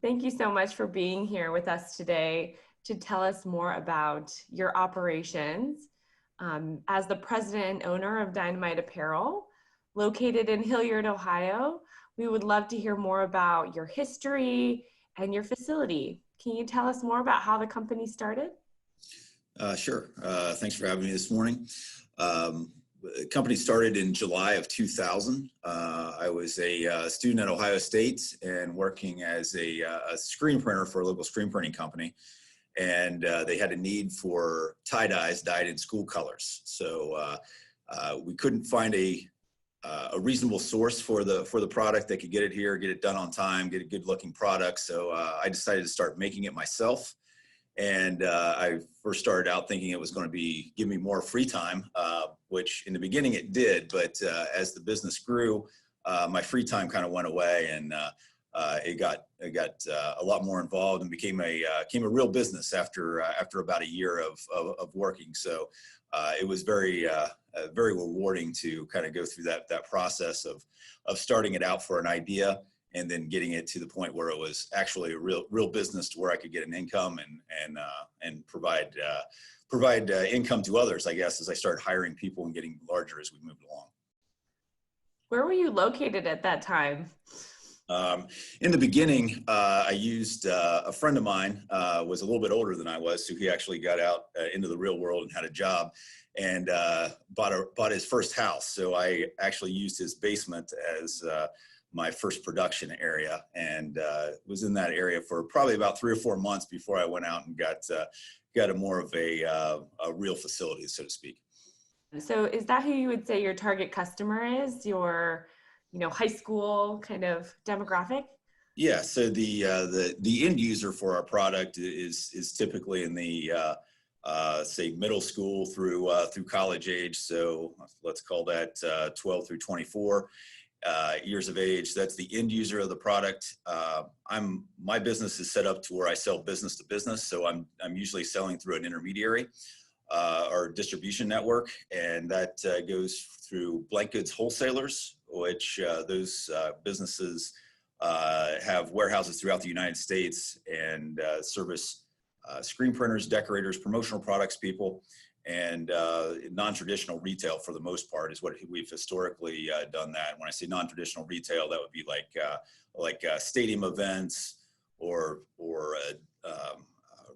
Thank you so much for being here with us today to tell us more about your operations. As the president and owner of Dyenomite Apparel, located in Hilliard, Ohio, we would love to hear more about your history and your facility. Can you tell us more about how the company started? Sure. Thanks for having me this morning. The company started in July of 2000. I was a student at Ohio State and working as a screen printer for a local screen printing company. And they had a need for tie-dyes dyed in school colors. So we couldn't find a reasonable source for the product that could get it here, get it done on time, get a good looking product. So I decided to start making it myself. And I first started out thinking it was going to give me more free time, which in the beginning it did. But as the business grew, my free time kind of went away, and it got a lot more involved and became a real business after about a year of working. So it was very rewarding to kind of go through that process of starting it out for an idea, and then getting it to the point where it was actually a real business to where I could get an income and provide income to others, I guess, as I started hiring people and getting larger as we moved along. Where were you located at that time? In the beginning, I used a friend of mine, was a little bit older than I was, so he actually got out into the real world and had a job, and bought his first house. So I actually used his basement as my first production area, and was in that area for probably about 3 or 4 months before I went out and got a more of a real facility, so to speak. So is that who you would say your target customer is? Your, high school kind of demographic? Yeah. So the end user for our product is typically in the say middle school through college age. So let's call that 12 through 24. Years of age. That's the end user of the product. My business is set up to where I sell business to business, so I'm usually selling through an intermediary or distribution network, and that goes through blank goods wholesalers, which those businesses have warehouses throughout the United States and service screen printers, decorators, promotional products people. And non-traditional retail, for the most part, is what we've historically done. That when I say non-traditional retail, that would be like stadium events or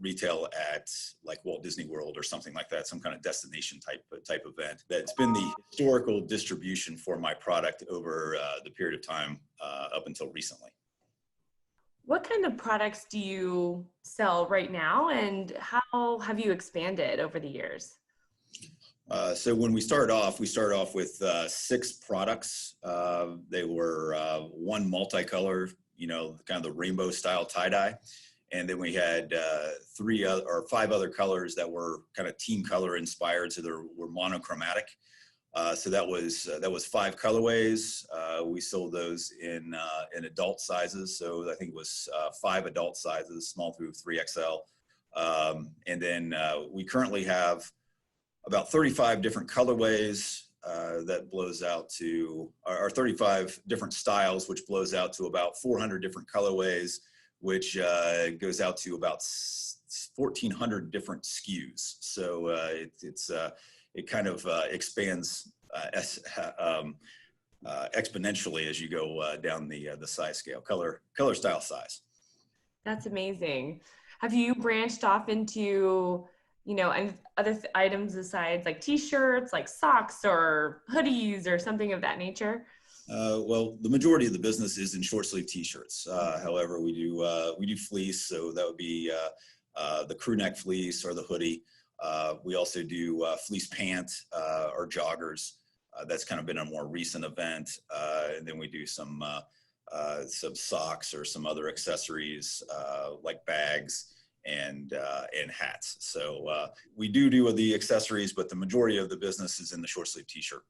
retail at like Walt Disney World or something like that, some kind of destination type event. That's been the historical distribution for my product over the period of time up until recently. What kind of products do you sell right now, and how have you expanded over the years? So when we started off with 6 products. They were 1 multicolor, kind of the rainbow style tie-dye. And then we had 5 other colors that were kind of team color inspired, so they were monochromatic. So that was 5 colorways. We sold those in adult sizes. So I think it was 5 adult sizes, small through 3XL. And then we currently have about 35 different colorways that blows out to, or 35 different styles, which blows out to about 400 different colorways, which goes out to about 1,400 different SKUs. So it kind of expands exponentially as you go down the size scale, color, style, size. That's amazing. Have you branched off into, and other items besides like t-shirts, like socks or hoodies or something of that nature? Well, the majority of the business is in short sleeve t-shirts. However, we do fleece, so that would be the crew neck fleece or the hoodie. We also do fleece pant or joggers. That's kind of been a more recent event. And then we do some socks or some other accessories like bags and hats. So we do the accessories, but the majority of the business is in the short sleeve t-shirt.